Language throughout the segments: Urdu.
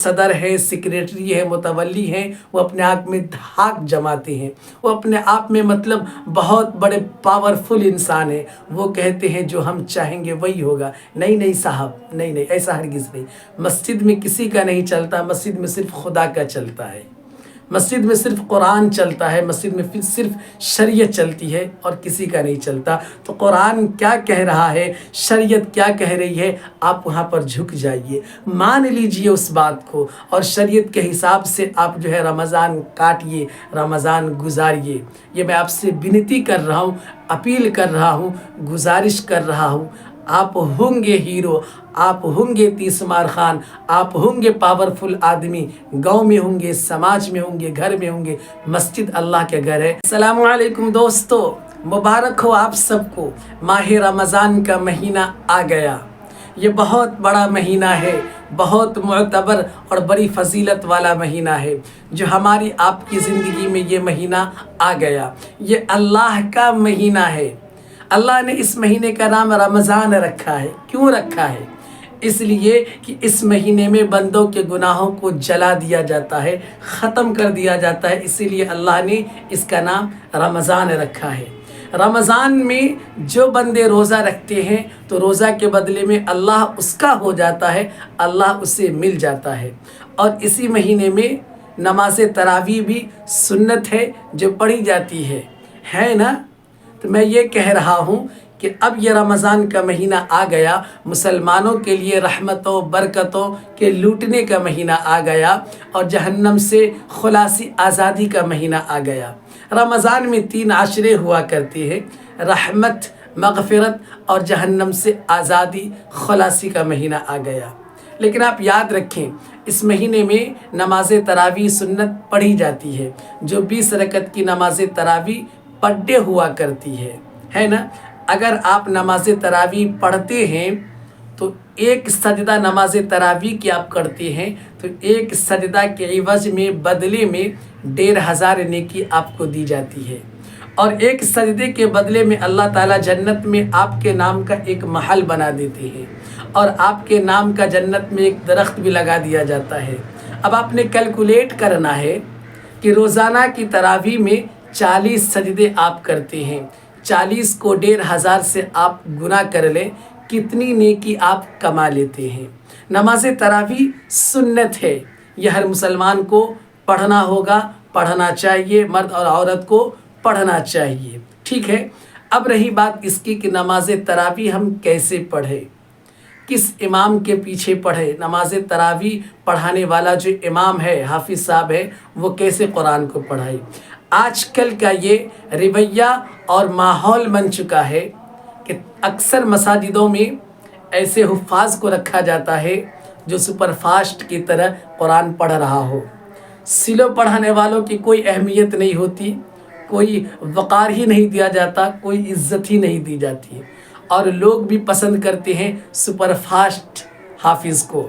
صدر ہے، سیکریٹری ہے، متولی ہیں، وہ اپنے آپ میں دھاک جماتے ہیں، وہ اپنے آپ میں مطلب بہت بڑے پاورفل انسان ہیں، وہ کہتے ہیں جو ہم چاہیں گے وہی ہوگا۔ نہیں نہیں صاحب، نہیں نہیں، ایسا ہرگز نہیں۔ مسجد میں کسی کا نہیں چلتا، مسجد میں صرف خدا کا چلتا ہے، مسجد میں صرف قرآن چلتا ہے، مسجد میں صرف شریعت چلتی ہے اور کسی کا نہیں چلتا۔ تو قرآن کیا کہہ رہا ہے، شریعت کیا کہہ رہی ہے، آپ وہاں پر جھک جائیے، مان لیجئے اس بات کو، اور شریعت کے حساب سے آپ جو ہے رمضان کاٹیے، رمضان گزاریے۔ یہ میں آپ سے بنتی کر رہا ہوں، اپیل کر رہا ہوں، گزارش کر رہا ہوں۔ آپ ہوں گے ہیرو، آپ ہوں گے تیس مار خان، آپ ہوں گے پاورفل آدمی، گاؤں میں ہوں گے، سماج میں ہوں گے، گھر میں ہوں گے، مسجد اللہ کے گھر ہے۔ السلام علیکم دوستو، مبارک ہو آپ سب کو، ماہ رمضان کا مہینہ آ گیا۔ یہ بہت بڑا مہینہ ہے، بہت معتبر اور بڑی فضیلت والا مہینہ ہے، جو ہماری آپ کی زندگی میں یہ مہینہ آ گیا۔ یہ اللہ کا مہینہ ہے۔ اللہ نے اس مہینے کا نام رمضان رکھا ہے۔ کیوں رکھا ہے؟ اس لیے کہ اس مہینے میں بندوں کے گناہوں کو جلا دیا جاتا ہے، ختم کر دیا جاتا ہے، اسی لیے اللہ نے اس کا نام رمضان رکھا ہے۔ رمضان میں جو بندے روزہ رکھتے ہیں تو روزہ کے بدلے میں اللہ اس کا ہو جاتا ہے، اللہ اسے مل جاتا ہے۔ اور اسی مہینے میں نماز تراویح بھی سنت ہے جو پڑھی جاتی ہے نا؟ تو میں یہ کہہ رہا ہوں کہ اب یہ رمضان کا مہینہ آ گیا، مسلمانوں کے لیے رحمتوں برکتوں کے لوٹنے کا مہینہ آ گیا، اور جہنم سے خلاصی آزادی کا مہینہ آ گیا۔ رمضان میں 3 عشرے ہوا کرتے ہیں، رحمت، مغفرت اور جہنم سے آزادی، خلاصی کا مہینہ آ گیا۔ لیکن آپ یاد رکھیں، اس مہینے میں نماز تراویح سنت پڑھی جاتی ہے، جو 20 رکعت کی نماز تراویح پر ڈے ہوا کرتی ہے نا؟ اگر آپ نماز تراویح پڑھتے ہیں تو ایک سجدہ نماز تراویح کی آپ کرتے ہیں تو ایک سجدہ کے عوض میں بدلے میں 1500 نیکی آپ کو دی جاتی ہے، اور ایک سجدے کے بدلے میں اللہ تعالیٰ جنت میں آپ کے نام کا ایک محل بنا دیتے ہیں، اور آپ کے نام کا جنت میں ایک درخت بھی لگا دیا جاتا ہے۔ اب آپ نے کیلکولیٹ کرنا ہے کہ روزانہ کی تراویح میں 40 سجدے آپ کرتے ہیں، 40 کو 1500 سے آپ گنا کر لیں، کتنی نیکی آپ کما لیتے ہیں۔ نماز تراویح سنت ہے، یہ ہر مسلمان کو پڑھنا ہوگا، پڑھنا چاہیے، مرد اور عورت کو پڑھنا چاہیے، ٹھیک ہے؟ اب رہی بات اس کی کہ نماز تراویح ہم کیسے پڑھیں، کس امام کے پیچھے پڑھے؟ نماز تراویح پڑھانے والا جو امام ہے، حافظ صاحب ہے، وہ کیسے قرآن کو پڑھائے؟ آج کل کا یہ رویہ اور ماحول بن چکا ہے کہ اکثر مساجدوں میں ایسے حفاظ کو رکھا جاتا ہے جو سپر فاسٹ کی طرح قرآن پڑھ رہا ہو۔ سلو پڑھانے والوں کی کوئی اہمیت نہیں ہوتی، کوئی وقار ہی نہیں دیا جاتا، کوئی عزت ہی نہیں دی جاتی، اور لوگ بھی پسند کرتے ہیں سپر فاسٹ حافظ کو،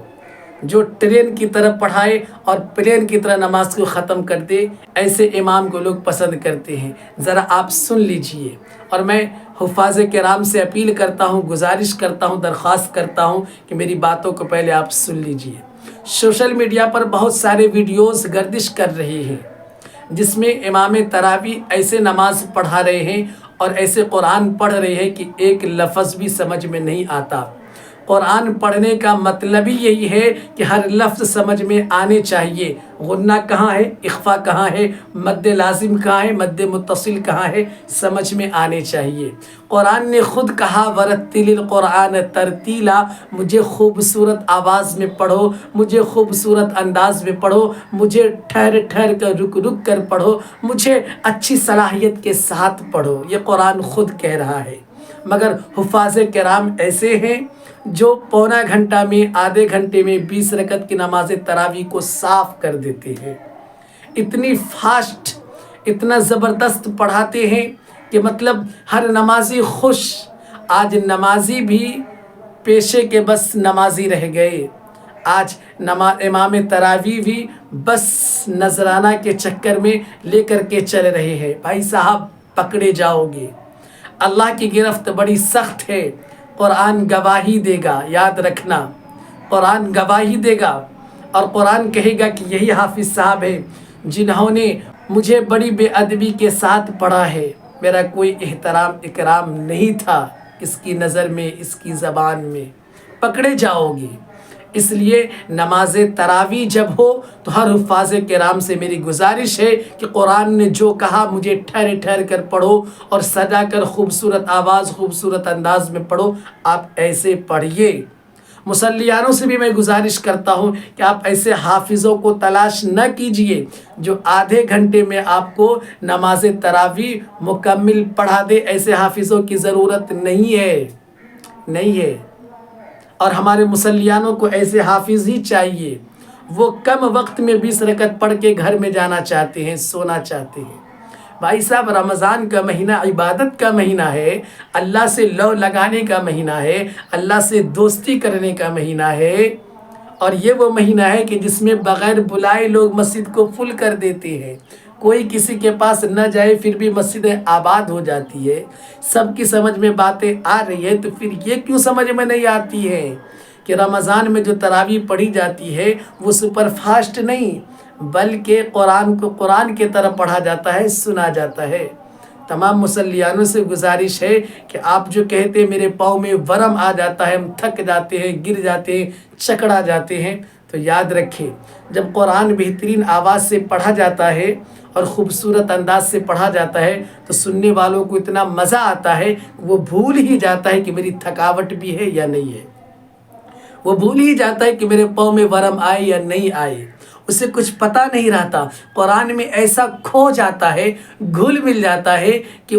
جو ٹرین کی طرح پڑھائے اور پلین کی طرح نماز کو ختم کر دے۔ ایسے امام کو لوگ پسند کرتے ہیں۔ ذرا آپ سن لیجئے، اور میں حفاظ کرام سے اپیل کرتا ہوں، گزارش کرتا ہوں، درخواست کرتا ہوں کہ میری باتوں کو پہلے آپ سن لیجئے۔ سوشل میڈیا پر بہت سارے ویڈیوز گردش کر رہے ہیں جس میں امام تراویح ایسے نماز پڑھا رہے ہیں اور ایسے قرآن پڑھ رہے ہیں کہ ایک لفظ بھی سمجھ میں نہیں آتا۔ قرآن پڑھنے کا مطلب ہی یہی ہے کہ ہر لفظ سمجھ میں آنے چاہیے، غنہ کہاں ہے، اخفا کہاں ہے، مد لازم کہاں ہے، مد متصل کہاں ہے، سمجھ میں آنے چاہیے۔ قرآن نے خود کہا وَرَتِّلِ الْقُرْآنَ تَرْتِیلًا، مجھے خوبصورت آواز میں پڑھو، مجھے خوبصورت انداز میں پڑھو، مجھے ٹھہر ٹھہر کر رک رک کر پڑھو، مجھے اچھی صلاحیت کے ساتھ پڑھو۔ یہ قرآن خود کہہ رہا ہے، مگر حفاظ کرام ایسے ہیں جو پونا گھنٹہ میں، آدھے گھنٹے میں 20 رکعت کی نماز تراویح کو صاف کر دیتے ہیں۔ اتنی فاسٹ، اتنا زبردست پڑھاتے ہیں کہ مطلب ہر نمازی خوش۔ آج نمازی بھی پیشے کے بس نمازی رہ گئے، آج امام تراویح بھی بس نذرانہ کے چکر میں لے کر کے چل رہے ہیں۔ بھائی صاحب پکڑے جاؤ گے، اللہ کی گرفت بڑی سخت ہے۔ قرآن گواہی دے گا، یاد رکھنا، قرآن گواہی دے گا۔ اور قرآن کہے گا کہ یہی حافظ صاحب ہے جنہوں نے مجھے بڑی بے ادبی کے ساتھ پڑھا ہے، میرا کوئی احترام اکرام نہیں تھا اس کی نظر میں، اس کی زبان میں، پکڑے جاؤ گے۔ اس لیے نماز تراویح جب ہو تو ہر حفاظ کرام سے میری گزارش ہے کہ قرآن نے جو کہا مجھے ٹھہر ٹھہر کر پڑھو اور سجا کر خوبصورت آواز خوبصورت انداز میں پڑھو، آپ ایسے پڑھیے۔ مصلیانوں سے بھی میں گزارش کرتا ہوں کہ آپ ایسے حافظوں کو تلاش نہ کیجئے جو آدھے گھنٹے میں آپ کو نماز تراویح مکمل پڑھا دے، ایسے حافظوں کی ضرورت نہیں ہے۔ اور ہمارے مصلیانوں کو ایسے حافظ ہی چاہیے، وہ کم وقت میں 20 رکعت پڑھ کے گھر میں جانا چاہتے ہیں، سونا چاہتے ہیں۔ بھائی صاحب، رمضان کا مہینہ عبادت کا مہینہ ہے، اللہ سے لو لگانے کا مہینہ ہے، اللہ سے دوستی کرنے کا مہینہ ہے، اور یہ وہ مہینہ ہے کہ جس میں بغیر بلائے لوگ مسجد کو فل کر دیتے ہیں۔ کوئی کسی کے پاس نہ جائے پھر بھی مسجد آباد ہو جاتی ہے۔ سب کی سمجھ میں باتیں آ رہی ہے، تو پھر یہ کیوں سمجھ میں نہیں آتی ہے کہ رمضان میں جو تراویح پڑھی جاتی ہے وہ سپر فاسٹ نہیں بلکہ قرآن کو قرآن کی طرح پڑھا جاتا ہے، سنا جاتا ہے۔ تمام مصلیانوں سے گزارش ہے کہ آپ جو کہتے ہیں میرے پاؤں میں ورم آ جاتا ہے، ہم تھک جاتے ہیں، گر جاتے ہیں، چکڑا جاتے ہیں، تو یاد رکھیں جب قرآن بہترین آواز سے پڑھا جاتا ہے اور خوبصورت انداز سے پڑھا جاتا ہے تو سننے والوں کو اتنا مزہ آتا ہے، وہ بھول ہی جاتا ہے کہ میری تھکاوٹ بھی ہے یا نہیں ہے، وہ بھول ہی جاتا ہے کہ میرے پاؤں میں ورم آئے یا نہیں آئے، اسے کچھ پتہ نہیں رہتا۔ قرآن میں ایسا کھو جاتا ہے، گھل مل جاتا ہے کہ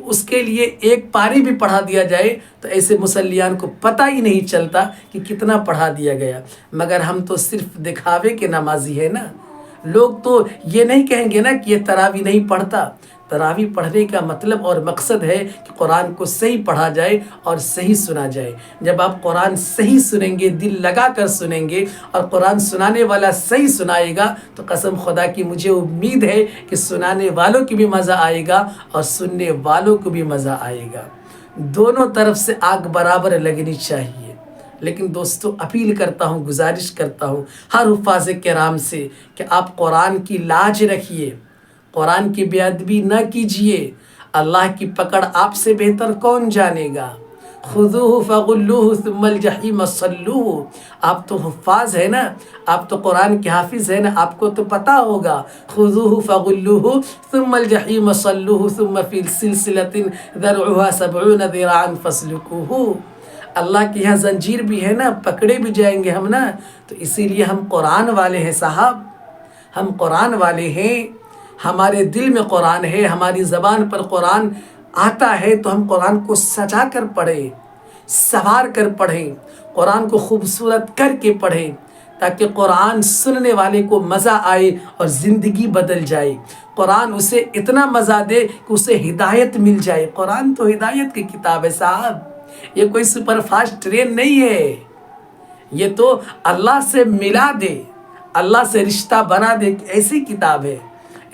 اس کے لیے ایک پاری بھی پڑھا دیا جائے تو ایسے مصلیان کو پتہ ہی نہیں چلتا کہ کتنا پڑھا دیا گیا۔ مگر ہم تو صرف دکھاوے کے نمازی ہیں نا، لوگ تو یہ نہیں کہیں گے نا کہ یہ تراویح نہیں پڑھتا۔ تراویح پڑھنے کا مطلب اور مقصد ہے کہ قرآن کو صحیح پڑھا جائے اور صحیح سنا جائے۔ جب آپ قرآن صحیح سنیں گے، دل لگا کر سنیں گے اور قرآن سنانے والا صحیح سنائے گا تو قسم خدا کی مجھے امید ہے کہ سنانے والوں کی بھی مزہ آئے گا اور سننے والوں کو بھی مزہ آئے گا۔ دونوں طرف سے آگ برابر لگنی چاہیے۔ لیکن دوستو، اپیل کرتا ہوں، گزارش کرتا ہوں ہر حفاظ کرام سے کہ آپ قرآن کی لاج رکھیے، قرآن کی بے ادبی نہ کیجیے۔ اللہ کی پکڑ آپ سے بہتر کون جانے گا؟ خذوہ فغلوہ ثم الجحیم صلوہ۔ آپ تو حفاظ ہے نا، آپ تو قرآن کے حافظ ہے نا، آپ کو تو پتہ ہوگا۔ خذوہ فغلوہ ثم الجحیم صلوہ ثم فی سلسلۃ ذرعها 70 ذراعا فاسلکوہ۔ اللہ کے یہاں زنجیر بھی ہے نا، پکڑے بھی جائیں گے ہم نا، تو اسی لیے ہم قرآن والے ہیں صاحب، ہم قرآن والے ہیں، ہمارے دل میں قرآن ہے، ہماری زبان پر قرآن آتا ہے تو ہم قرآن کو سجا کر پڑھیں، سنوار کر پڑھیں، قرآن کو خوبصورت کر کے پڑھیں تاکہ قرآن سننے والے کو مزہ آئے اور زندگی بدل جائے، قرآن اسے اتنا مزہ دے کہ اسے ہدایت مل جائے۔ قرآن تو ہدایت کی کتاب ہے صاحب، یہ کوئی سپر فاسٹ ٹرین نہیں ہے، یہ تو اللہ سے ملا دے، اللہ سے رشتہ بنا دے ایسی کتاب ہے۔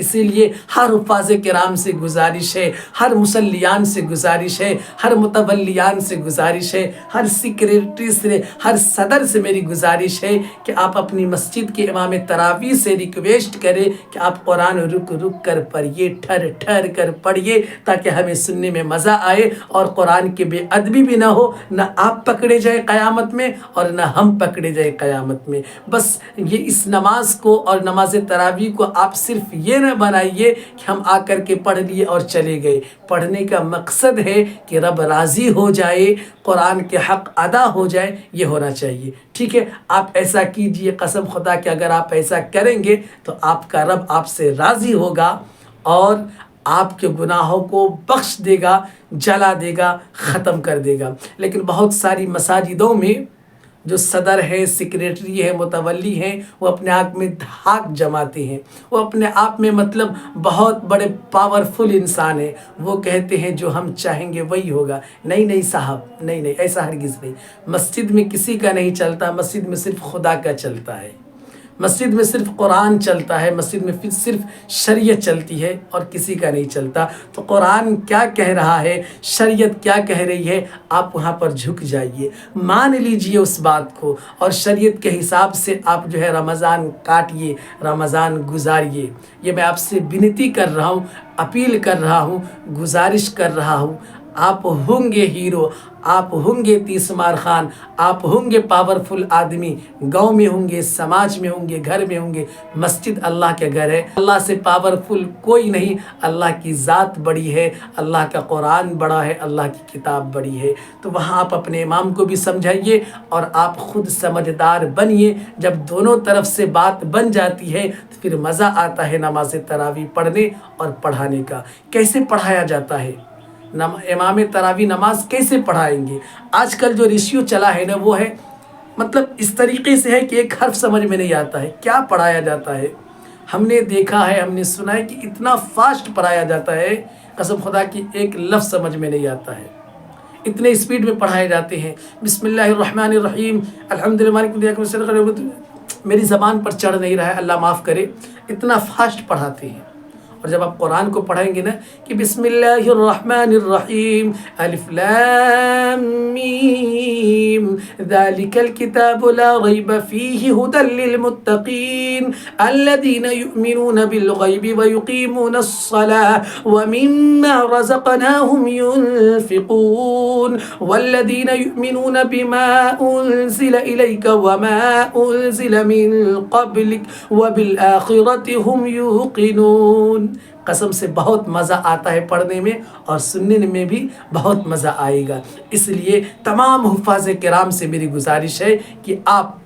اسی لیے ہر حفاظ کرام سے گزارش ہے، ہر مصلیان سے گزارش ہے، ہر متولیان سے گزارش ہے، ہر سیکریٹری سے، ہر صدر سے میری گزارش ہے کہ آپ اپنی مسجد کے امام تراویح سے ریکویسٹ کریں کہ آپ قرآن رک رک کر پڑھیے، ٹھہر ٹھہر کر پڑھیے تاکہ ہمیں سننے میں مزہ آئے اور قرآن کی بے ادبی بھی نہ ہو، نہ آپ پکڑے جائے قیامت میں اور نہ ہم پکڑے جائے قیامت میں۔ بس یہ اس نماز کو اور نماز تراویح کو آپ صرف یہ نہ بنائیے کہ ہم آ کر کے پڑھ لیے اور چلے گئے۔ پڑھنے کا مقصد ہے کہ رب راضی ہو جائے، قرآن کے حق ادا ہو جائے، یہ ہونا چاہیے۔ ٹھیک ہے، آپ ایسا کیجئے، قسم خدا کہ اگر آپ ایسا کریں گے تو آپ کا رب آپ سے راضی ہوگا اور آپ کے گناہوں کو بخش دے گا، جلا دے گا، ختم کر دے گا۔ لیکن بہت ساری مساجدوں میں جو صدر ہیں، سیکریٹری ہیں، متولی ہیں، وہ اپنے آپ میں دھاک جماتے ہیں، وہ اپنے آپ میں مطلب بہت بڑے پاورفل انسان ہیں، وہ کہتے ہیں جو ہم چاہیں گے وہی ہوگا۔ نہیں صاحب، نہیں، ایسا ہرگز نہیں۔ مسجد میں کسی کا نہیں چلتا، مسجد میں صرف خدا کا چلتا ہے۔ مسجد میں صرف قرآن چلتا ہے، مسجد میں صرف شریعت چلتی ہے اور کسی کا نہیں چلتا، تو قرآن کیا کہہ رہا ہے، شریعت کیا کہہ رہی ہے، آپ وہاں پر جھک جائیے، مان لیجئے اس بات کو، اور شریعت کے حساب سے آپ جو ہے رمضان کاٹیے، رمضان گزاریے۔ یہ میں آپ سے بنتی کر رہا ہوں، اپیل کر رہا ہوں، گزارش کر رہا ہوں۔ آپ ہوں گے ہیرو، آپ ہوں گے تیس مار خان، آپ ہوں گے پاورفل آدمی، گاؤں میں ہوں گے، سماج میں ہوں گے، گھر میں ہوں گے۔ مسجد اللہ کے گھر ہے، اللہ سے پاورفل کوئی نہیں، اللہ کی ذات بڑی ہے، اللہ کا قرآن بڑا ہے، اللہ کی کتاب بڑی ہے۔ تو وہاں آپ اپنے امام کو بھی سمجھائیے اور آپ خود سمجھدار بنیے۔ جب دونوں طرف سے بات بن جاتی ہے تو پھر مزہ آتا ہے نماز تراویح پڑھنے اور پڑھانے کا۔ کیسے پڑھایا جاتا ہے؟ امام تراویح نماز کیسے پڑھائیں گے؟ آج کل جو ریشیو چلا ہے نا، وہ ہے مطلب اس طریقے سے ہے کہ ایک حرف سمجھ میں نہیں آتا ہے کیا پڑھایا جاتا ہے۔ ہم نے دیکھا ہے، ہم نے سنا ہے کہ اتنا فاسٹ پڑھایا جاتا ہے، قسم خدا کی ایک لفظ سمجھ میں نہیں آتا ہے، اتنے اسپیڈ میں پڑھائے جاتے ہیں۔ بسم اللہ الرحمن الرحیم، الحمدللہ، میری زبان پر چڑھ نہیں رہا ہے، اللہ معاف کرے، اتنا فاسٹ پڑھاتے ہیں۔ اور جب آپ قرآن کو پڑھیں گے نا کہ بسم اللہ الرحمن الرحیم، الف لام میم، ذالک الکتاب لا ریب فیہ ھدی للمتقین الذین یؤمنون بالغیب ویقیمون الصلاة ومما رزقناہم ينفقون والذین یؤمنون بما انزل الیک وما انزل من قبلک وبالآخرۃ ھم یوقنون۔ قسم سے بہت مزہ آتا ہے پڑھنے میں اور سننے میں بھی بہت مزہ آئے گا۔ اس لیے تمام حفاظ کرام سے میری گزارش ہے کہ آپ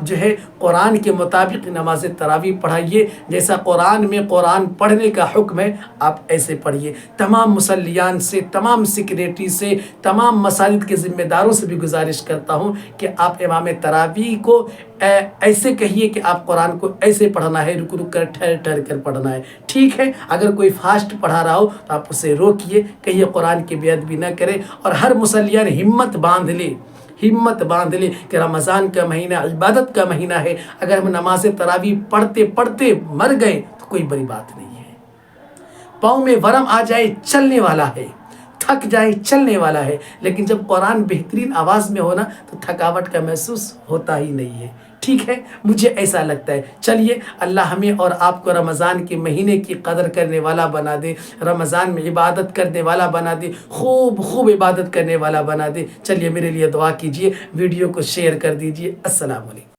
جو ہے قرآن کے مطابق نماز تراویح پڑھائیے، جیسا قرآن میں قرآن پڑھنے کا حکم ہے آپ ایسے پڑھیے۔ تمام مصلیان سے، تمام سیکریٹری سے، تمام مساجد کے ذمہ داروں سے بھی گزارش کرتا ہوں کہ آپ امام تراویح کو ایسے کہیے کہ آپ قرآن کو ایسے پڑھنا ہے، رک رک کر، ٹھہر ٹھہر کر پڑھنا ہے، ٹھیک ہے؟ اگر کوئی فاسٹ پڑھا رہا ہو تو آپ اسے روکیے، کہیے قرآن کی بے ادبی نہ کرے، اور ہر مصلیان ہمت باندھ لے کہ رمضان کا مہینہ عبادت کا مہینہ ہے۔ اگر ہم نماز تراویح پڑھتے پڑھتے مر گئے تو کوئی بڑی بات نہیں ہے۔ پاؤں میں ورم آ جائے چلنے والا ہے، تھک جائے چلنے والا ہے، لیکن جب قرآن بہترین آواز میں ہونا تو تھکاوٹ کا محسوس ہوتا ہی نہیں ہے، ٹھیک ہے؟ مجھے ایسا لگتا ہے۔ چلیے اللہ ہمیں اور آپ کو رمضان کے مہینے کی قدر کرنے والا بنا دے، رمضان میں عبادت کرنے والا بنا دے، خوب عبادت کرنے والا بنا دے۔ چلیے میرے لیے دعا کیجیے، ویڈیو کو شیئر کر دیجیے۔ السلام علیکم۔